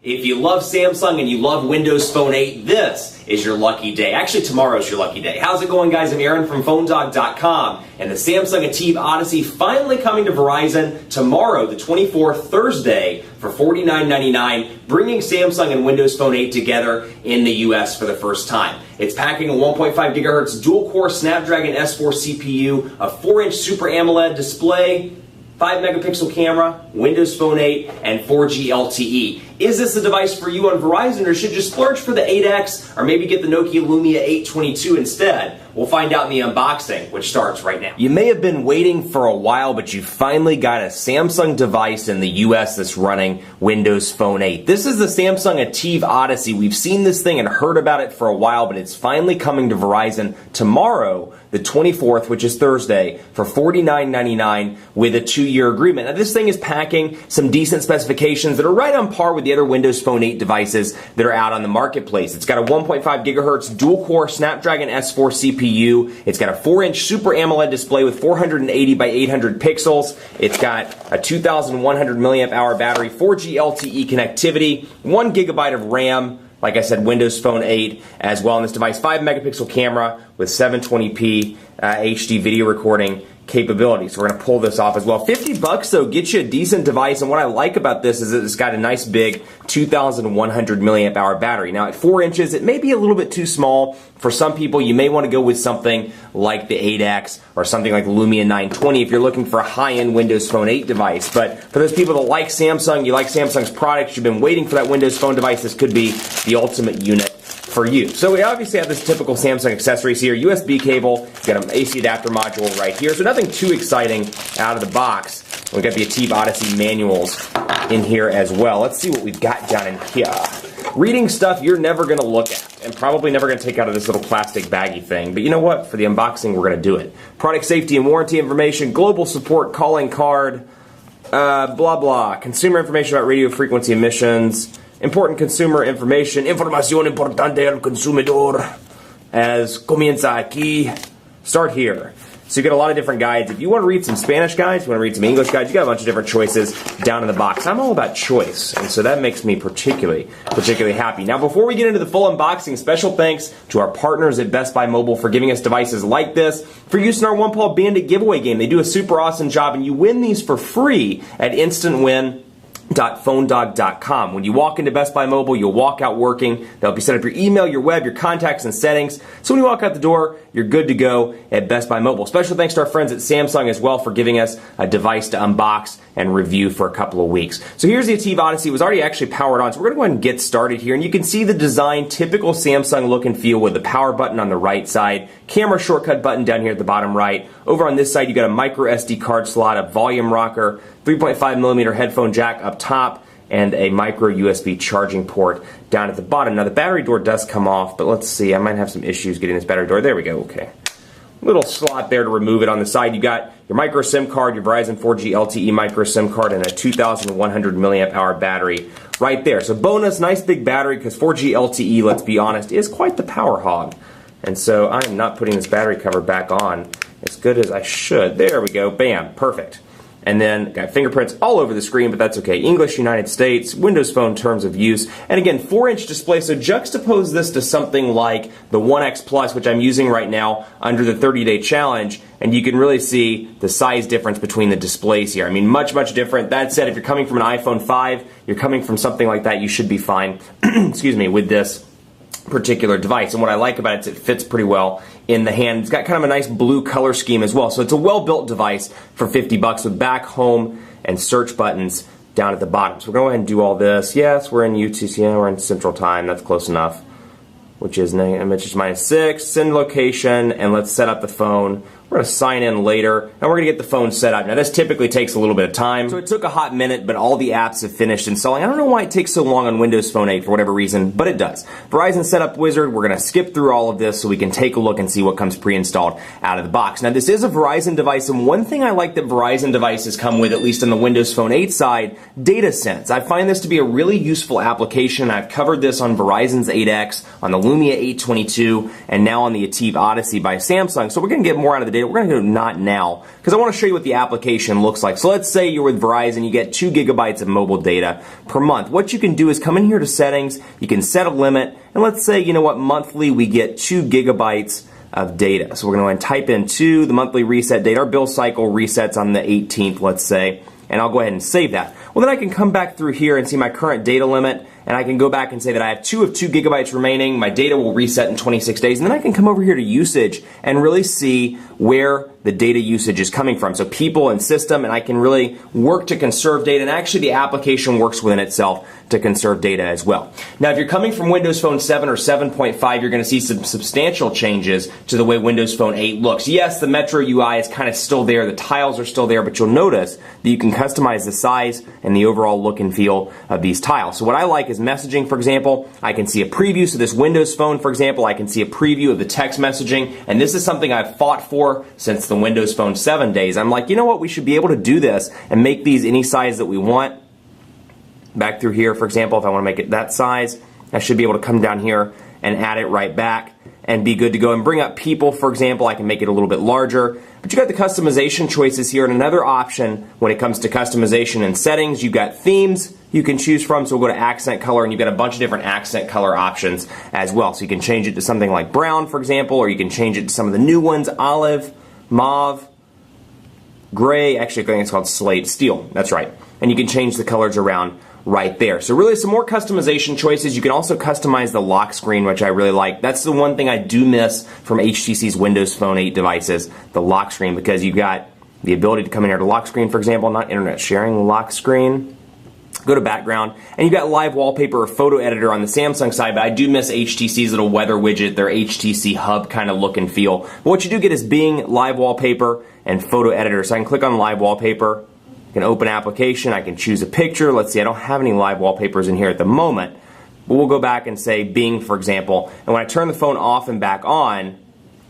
If you love Samsung and you love Windows Phone 8, this is your lucky day. Actually, tomorrow's your lucky day. How's it going, guys? I'm Aaron from PhoneDog.com, and the Samsung ATIV Odyssey finally coming to Verizon tomorrow, the 24th, Thursday, for $49.99, bringing Samsung and Windows Phone 8 together in the US for the first time. It's packing a 1.5 gigahertz dual-core Snapdragon S4 CPU, a 4-inch Super AMOLED display, 5-megapixel camera, Windows Phone 8, and 4G LTE. Is this a device for you on Verizon, or should you splurge for the 8X, or maybe get the Nokia Lumia 822 instead? We'll find out in the unboxing, which starts right now. You may have been waiting for a while, but you finally got a Samsung device in the US that's running Windows Phone 8. This is the Samsung ATIV Odyssey. We've seen this thing and heard about it for a while, but it's finally coming to Verizon tomorrow, the 24th, which is Thursday, for $49.99 with a 2-year agreement. Now, this thing is packing some decent specifications that are right on par with the other Windows Phone 8 devices that are out on the marketplace. It's got a 1.5 gigahertz dual-core Snapdragon S4 CPU. It's got a 4-inch Super AMOLED display with 480 by 800 pixels. It's got a 2,100 milliamp hour battery, 4G LTE connectivity, 1 gigabyte of RAM. Like I said, Windows Phone 8 as well on this device. 5-megapixel camera with 720p HD video recording capability. So we're going to pull this off as well. $50 though gets you a decent device, and what I like about this is that it's got a nice big 2,100 milliamp hour battery. Now at 4 inches, it may be a little bit too small. For some people, you may want to go with something like the 8X or something like the Lumia 920 if you're looking for a high-end Windows Phone 8 device. But for those people that like Samsung, you like Samsung's products, you've been waiting for that Windows Phone device, this could be the ultimate unit for you. So we obviously have this typical Samsung accessories here, USB cable, got an AC adapter module right here, so nothing too exciting out of the box. We've got the ATIV Odyssey manuals in here as well. Let's see what we've got down in here. Reading stuff you're never going to look at, and probably never going to take out of this little plastic baggy thing, but you know what? For the unboxing, we're going to do it. Product safety and warranty information, global support, calling card, blah blah, consumer information about radio frequency emissions, important consumer information, información importante al consumidor, as comienza aquí, start here. So you get a lot of different guides. If you want to read some Spanish guides, you want to read some English guides, you got a bunch of different choices down in the box. I'm all about choice, and so that makes me particularly happy. Now, before we get into the full unboxing, special thanks to our partners at Best Buy Mobile for giving us devices like this for use in our One Paw Bandit giveaway game. They do a super awesome job, and you win these for free at instantwin.phonedog.com. When you walk into Best Buy Mobile, you'll walk out working. They'll help you set up your email, your web, your contacts, and settings. So when you walk out the door, you're good to go at Best Buy Mobile. Special thanks to our friends at Samsung as well for giving us a device to unbox and review for a couple of weeks. So here's the ATIV Odyssey. It was already actually powered on, so we're going to go ahead and get started here. And you can see the design, typical Samsung look and feel with the power button on the right side, camera shortcut button down here at the bottom right. Over on this side, you got a micro SD card slot, a volume rocker, 3.5 millimeter headphone jack up top, and a micro USB charging port down at the bottom. Now the battery door does come off, but let's see, I might have some issues getting this battery door. There we go, okay. Little slot there to remove it. On the side, you got your micro SIM card, your Verizon 4G LTE micro SIM card, and a 2,100 milliamp hour battery right there. So bonus, nice big battery, because 4G LTE, let's be honest, is quite the power hog. And so I am not putting this battery cover back on as good as I should. There we go, bam, perfect. And then got fingerprints all over the screen, but that's okay. English, United States, Windows Phone terms of use. And again, 4-inch display, so juxtapose this to something like the 1X Plus, which I'm using right now under the 30-day challenge, and you can really see the size difference between the displays here. I mean, much different. That said, if you're coming from an iPhone 5, you're coming from something like that, you should be fine, excuse me, with this particular device. And what I like about it is it fits pretty well in the hand. It's got kind of a nice blue color scheme as well. So it's a well-built device for $50 with back, home, and search buttons down at the bottom. So we're going to go ahead and do all this. Yes, we're in UTC, yeah, we're in Central Time. That's close enough. Which is -6, send location, and let's set up the phone. We're going to sign in later, and we're going to get the phone set up. Now, this typically takes a little bit of time, so it took a hot minute, but all the apps have finished installing. I don't know why it takes so long on Windows Phone 8 for whatever reason, but it does. Verizon Setup Wizard, we're going to skip through all of this so we can take a look and see what comes pre-installed out of the box. Now, this is a Verizon device, and one thing I like that Verizon devices come with, at least on the Windows Phone 8 side, data sense. I find this to be a really useful application. I've covered this on Verizon's 8X, on the Lumia 822, and now on the ATIV Odyssey by Samsung, so we're going to get more out of the data data. We're going to go not now because I want to show you what the application looks like. So let's say you're with Verizon, you get 2 gigabytes of mobile data per month. What you can do is come in here to settings, you can set a limit, and let's say, you know what, monthly we get 2 gigabytes of data. So we're going to go ahead and type in 2, the monthly reset date. Our bill cycle resets on the 18th, let's say, and I'll go ahead and save that. Well, then I can come back through here and see my current data limit, and I can go back and say that I have 2 gigabytes remaining. My data will reset in 26 days, and then I can come over here to usage and really see where the data usage is coming from. So people and system, and I can really work to conserve data, and actually the application works within itself to conserve data as well. Now, if you're coming from Windows Phone 7 or 7.5, you're going to see some substantial changes to the way Windows Phone 8 looks. Yes, the Metro UI is kind of still there, the tiles are still there, but you'll notice that you can customize the size and the overall look and feel of these tiles. So what I like is messaging, for example. I can see a preview. So this Windows Phone, for example, I can see a preview of the text messaging, and this is something I've fought for since the Windows Phone 7 days. I'm like, you know what, we should be able to do this and make these any size that we want. Back through here, for example, if I want to make it that size, I should be able to come down here and add it right back and be good to go. And bring up people, for example, I can make it a little bit larger. But you got the customization choices here, and another option when it comes to customization and settings, you've got themes you can choose from. So we'll go to accent color, and you've got a bunch of different accent color options as well. So you can change it to something like brown, for example, or you can change it to some of the new ones, olive, mauve, gray, actually I think it's called slate, steel, that's right. And you can change the colors around right there. So really some more customization choices. You can also customize the lock screen, which I really like. That's the one thing I do miss from HTC's Windows Phone 8 devices, the lock screen, because you've got the ability to come in here to lock screen, for example, not internet sharing, lock screen. Go to background, and you've got live wallpaper or photo editor on the Samsung side, but I do miss HTC's little weather widget, their HTC hub kind of look and feel. But what you do get is Bing, live wallpaper, and photo editor. So I can click on live wallpaper, I can open application, I can choose a picture. Let's see, I don't have any live wallpapers in here at the moment, but we'll go back and say Bing, for example, and when I turn the phone off and back on,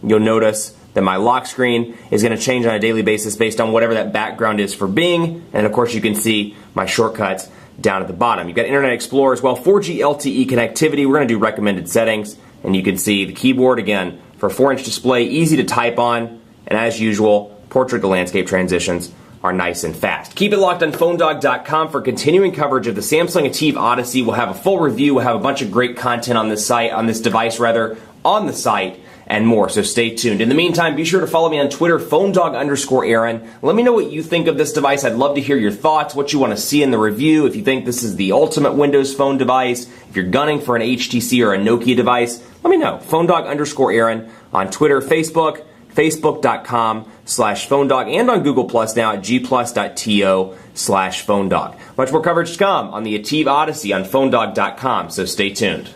you'll notice that my lock screen is going to change on a daily basis based on whatever that background is for Bing, and of course you can see my shortcuts down at the bottom. You've got Internet Explorer as well, 4G LTE connectivity. We're going to do recommended settings, and you can see the keyboard again for a 4-inch display, easy to type on, and as usual, portrait to landscape transitions are nice and fast. Keep it locked on PhoneDog.com for continuing coverage of the Samsung ATIV Odyssey. We'll have a full review, we'll have a bunch of great content on this site, on this device rather, on the site, and more, so stay tuned. In the meantime, be sure to follow me on Twitter, PhoneDog_Aaron. Let me know what you think of this device. I'd love to hear your thoughts, what you want to see in the review, if you think this is the ultimate Windows Phone device, if you're gunning for an HTC or a Nokia device, let me know. PhoneDog_Aaron on Twitter, Facebook, Facebook.com/PhoneDog, and on Google Plus now at gplus.to/PhoneDog. Much more coverage to come on the ATIV Odyssey on PhoneDog.com, so stay tuned.